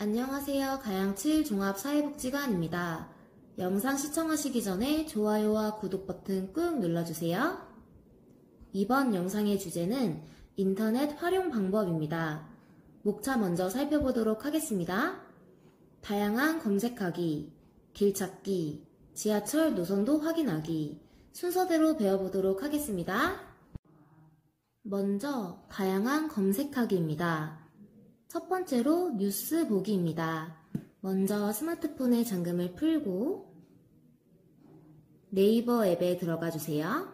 안녕하세요. 가양칠 종합사회복지관입니다. 영상 시청하시기 전에 좋아요와 구독 버튼 꾹 눌러주세요. 이번 영상의 주제는 인터넷 활용 방법입니다. 목차 먼저 살펴보도록 하겠습니다. 다양한 검색하기, 길찾기, 지하철 노선도 확인하기, 순서대로 배워보도록 하겠습니다. 먼저 다양한 검색하기입니다. 첫 번째로 뉴스 보기입니다. 먼저 스마트폰의 잠금을 풀고 네이버 앱에 들어가 주세요.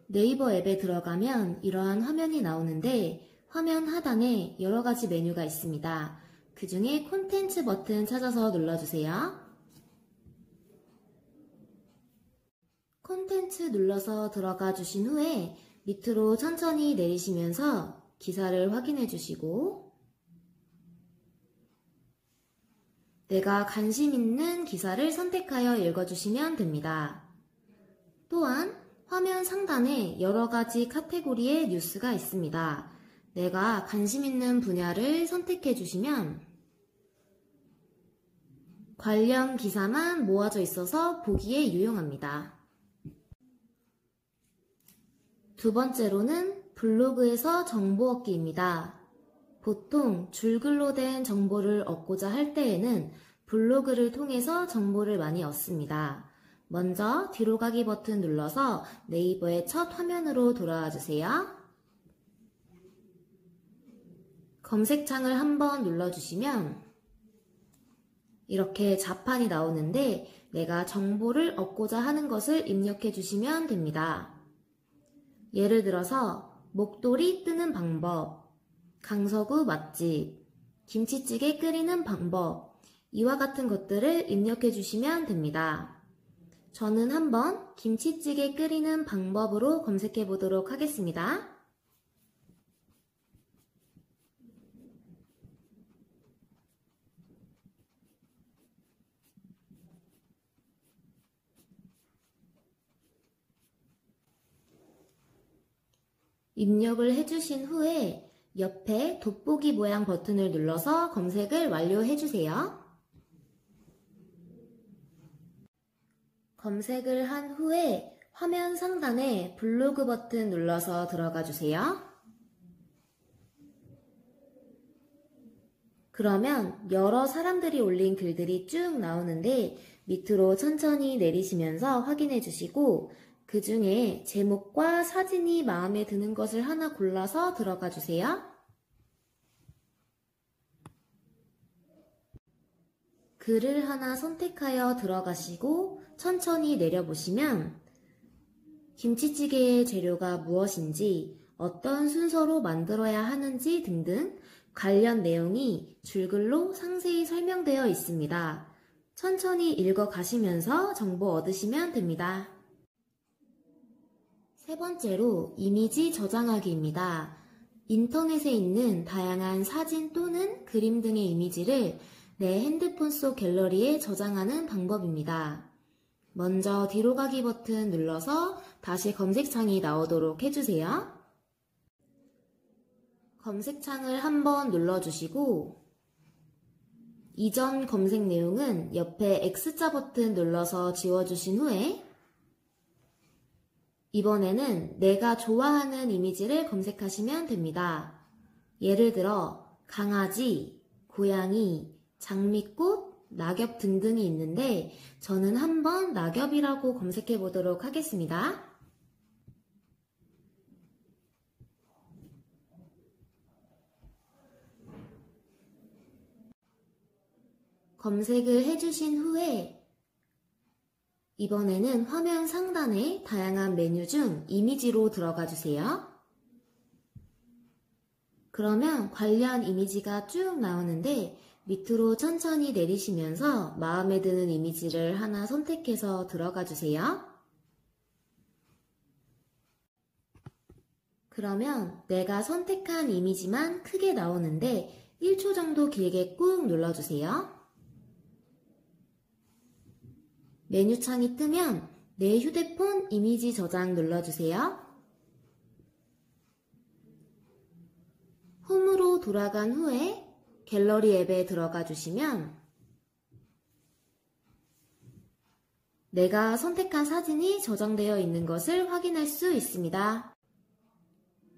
네이버 앱에 들어가면 이러한 화면이 나오는데 화면 하단에 여러 가지 메뉴가 있습니다. 그 중에 콘텐츠 버튼 찾아서 눌러주세요. 콘텐츠 눌러서 들어가 주신 후에 밑으로 천천히 내리시면서 기사를 확인해 주시고 내가 관심 있는 기사를 선택하여 읽어주시면 됩니다. 또한 화면 상단에 여러 가지 카테고리의 뉴스가 있습니다. 내가 관심 있는 분야를 선택해 주시면 관련 기사만 모아져 있어서 보기에 유용합니다. 두 번째로는 블로그에서 정보 얻기입니다. 보통 줄글로 된 정보를 얻고자 할 때에는 블로그를 통해서 정보를 많이 얻습니다. 먼저 뒤로 가기 버튼 눌러서 네이버의 첫 화면으로 돌아와 주세요. 검색창을 한번 눌러주시면 이렇게 자판이 나오는데 내가 정보를 얻고자 하는 것을 입력해 주시면 됩니다. 예를 들어서 목도리 뜨는 방법, 강서구 맛집, 김치찌개 끓이는 방법, 이와 같은 것들을 입력해 주시면 됩니다. 저는 한번 김치찌개 끓이는 방법으로 검색해 보도록 하겠습니다. 입력을 해주신 후에 옆에 돋보기 모양 버튼을 눌러서 검색을 완료해주세요. 검색을 한 후에 화면 상단에 블로그 버튼 눌러서 들어가 주세요. 그러면 여러 사람들이 올린 글들이 쭉 나오는데 밑으로 천천히 내리시면서 확인해 주시고 그 중에 제목과 사진이 마음에 드는 것을 하나 골라서 들어가 주세요. 글을 하나 선택하여 들어가시고 천천히 내려보시면 김치찌개의 재료가 무엇인지, 어떤 순서로 만들어야 하는지 등등 관련 내용이 줄글로 상세히 설명되어 있습니다. 천천히 읽어가시면서 정보 얻으시면 됩니다. 세 번째로 이미지 저장하기입니다. 인터넷에 있는 다양한 사진 또는 그림 등의 이미지를 내 핸드폰 속 갤러리에 저장하는 방법입니다. 먼저 뒤로 가기 버튼 눌러서 다시 검색창이 나오도록 해주세요. 검색창을 한번 눌러주시고 이전 검색 내용은 옆에 X자 버튼 눌러서 지워주신 후에 이번에는 내가 좋아하는 이미지를 검색하시면 됩니다. 예를 들어 강아지, 고양이, 장미꽃, 낙엽 등등이 있는데 저는 한번 낙엽이라고 검색해 보도록 하겠습니다. 검색을 해주신 후에 이번에는 화면 상단에 다양한 메뉴 중 이미지로 들어가 주세요. 그러면 관련 이미지가 쭉 나오는데 밑으로 천천히 내리시면서 마음에 드는 이미지를 하나 선택해서 들어가 주세요. 그러면 내가 선택한 이미지만 크게 나오는데 1초 정도 길게 꾹 눌러주세요. 메뉴창이 뜨면 내 휴대폰 이미지 저장 눌러주세요. 홈으로 돌아간 후에 갤러리 앱에 들어가 주시면 내가 선택한 사진이 저장되어 있는 것을 확인할 수 있습니다.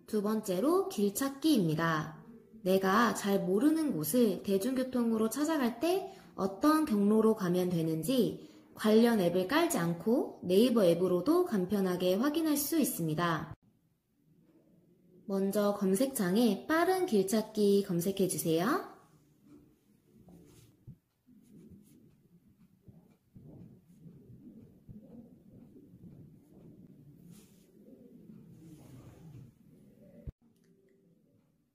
두 번째로 길찾기입니다. 내가 잘 모르는 곳을 대중교통으로 찾아갈 때 어떤 경로로 가면 되는지 관련 앱을 깔지 않고 네이버 앱으로도 간편하게 확인할 수 있습니다. 먼저 검색창에 빠른 길찾기 검색해 주세요.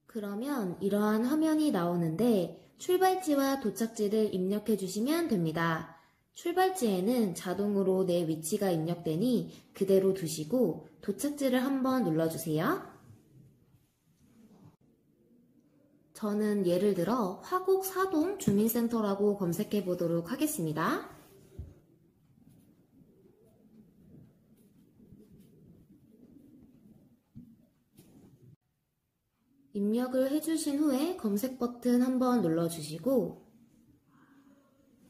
그러면 이러한 화면이 나오는데 출발지와 도착지를 입력해 주시면 됩니다. 출발지에는 자동으로 내 위치가 입력되니 그대로 두시고 도착지를 한번 눌러주세요. 저는 예를 들어 화곡 사동 주민센터라고 검색해 보도록 하겠습니다. 입력을 해주신 후에 검색 버튼 한번 눌러주시고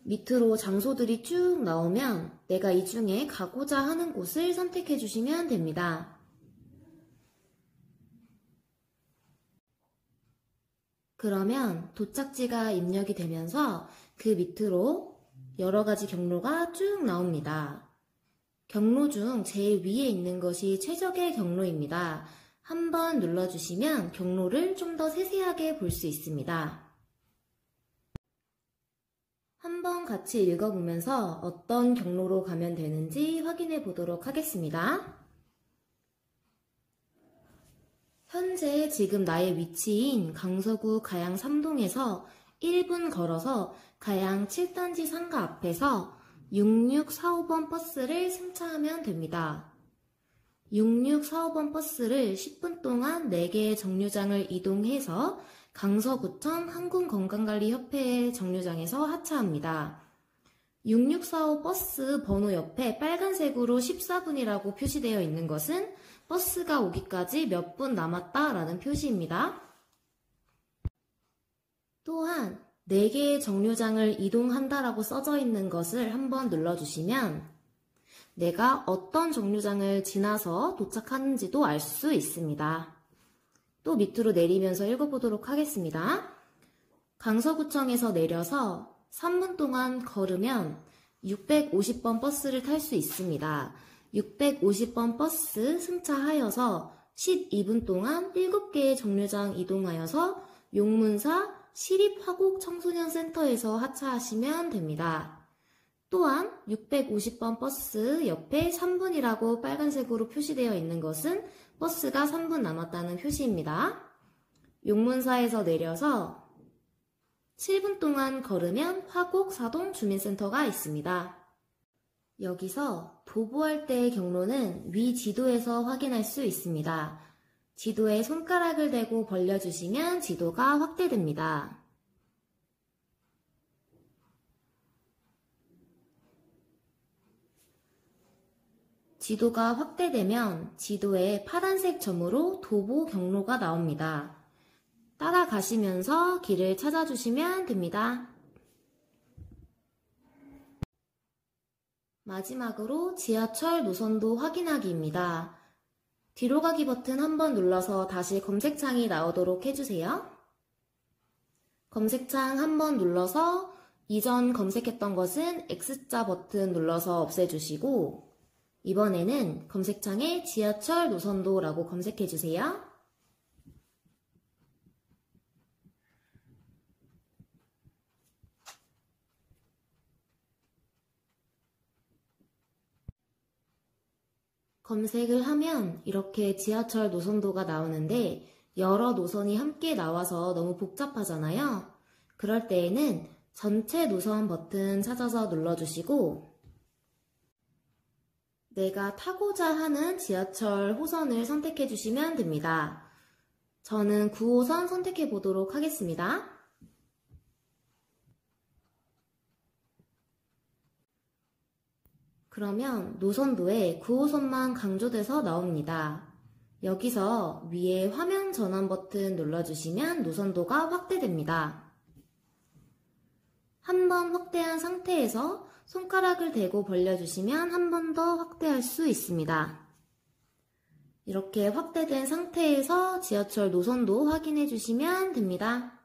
밑으로 장소들이 쭉 나오면 내가 이 중에 가고자 하는 곳을 선택해 주시면 됩니다. 그러면 도착지가 입력이 되면서 그 밑으로 여러 가지 경로가 쭉 나옵니다. 경로 중 제일 위에 있는 것이 최적의 경로입니다. 한번 눌러주시면 경로를 좀 더 세세하게 볼 수 있습니다. 한번 같이 읽어보면서 어떤 경로로 가면 되는지 확인해 보도록 하겠습니다. 현재 지금 나의 위치인 강서구 가양 3동에서 1분 걸어서 가양 7단지 상가 앞에서 6645번 버스를 승차하면 됩니다. 6645번 버스를 10분 동안 4개의 정류장을 이동해서 강서구청 한국건강관리협회의 정류장에서 하차합니다. 6645 버스 번호 옆에 빨간색으로 14분이라고 표시되어 있는 것은 버스가 오기까지 몇 분 남았다라는 표시입니다. 또한 4개의 정류장을 이동한다라고 써져 있는 것을 한번 눌러주시면 내가 어떤 정류장을 지나서 도착하는지도 알 수 있습니다. 또 밑으로 내리면서 읽어보도록 하겠습니다. 강서구청에서 내려서 3분 동안 걸으면 650번 버스를 탈 수 있습니다. 650번 버스 승차하여서 12분 동안 7개의 정류장 이동하여서 용문사 시립화곡청소년센터에서 하차하시면 됩니다. 또한 650번 버스 옆에 3분이라고 빨간색으로 표시되어 있는 것은 버스가 3분 남았다는 표시입니다. 용문사에서 내려서 7분 동안 걸으면 화곡 사동 주민센터가 있습니다. 여기서 도보할 때의 경로는 위 지도에서 확인할 수 있습니다. 지도에 손가락을 대고 벌려주시면 지도가 확대됩니다. 지도가 확대되면 지도에 파란색 점으로 도보 경로가 나옵니다. 따라가시면서 길을 찾아주시면 됩니다. 마지막으로 지하철 노선도 확인하기입니다. 뒤로 가기 버튼 한번 눌러서 다시 검색창이 나오도록 해주세요. 검색창 한번 눌러서 이전 검색했던 것은 X자 버튼 눌러서 없애주시고 이번에는 검색창에 지하철 노선도라고 검색해주세요. 검색을 하면 이렇게 지하철 노선도가 나오는데 여러 노선이 함께 나와서 너무 복잡하잖아요. 그럴 때에는 전체 노선 버튼 찾아서 눌러주시고 내가 타고자 하는 지하철 호선을 선택해 주시면 됩니다. 저는 9호선 선택해 보도록 하겠습니다. 그러면 노선도에 9호선만 강조돼서 나옵니다. 여기서 위에 화면 전환 버튼 눌러주시면 노선도가 확대됩니다. 한 번 확대한 상태에서 손가락을 대고 벌려주시면 한 번 더 확대할 수 있습니다. 이렇게 확대된 상태에서 지하철 노선도 확인해 주시면 됩니다.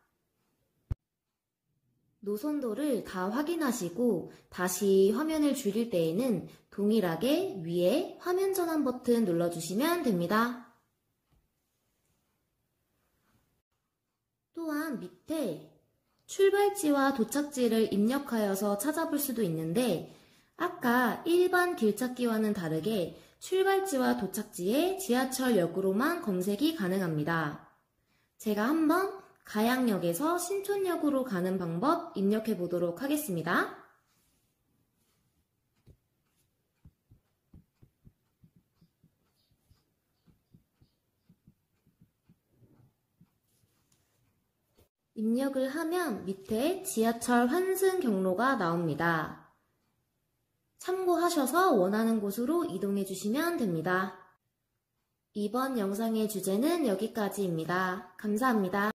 노선도를 다 확인하시고 다시 화면을 줄일 때에는 동일하게 위에 화면 전환 버튼 눌러주시면 됩니다. 또한 밑에 출발지와 도착지를 입력하여서 찾아볼 수도 있는데 아까 일반 길찾기와는 다르게 출발지와 도착지에 지하철역으로만 검색이 가능합니다. 제가 한번 가양역에서 신촌역으로 가는 방법 입력해 보도록 하겠습니다. 입력을 하면 밑에 지하철 환승 경로가 나옵니다. 참고하셔서 원하는 곳으로 이동해 주시면 됩니다. 이번 영상의 주제는 여기까지입니다. 감사합니다.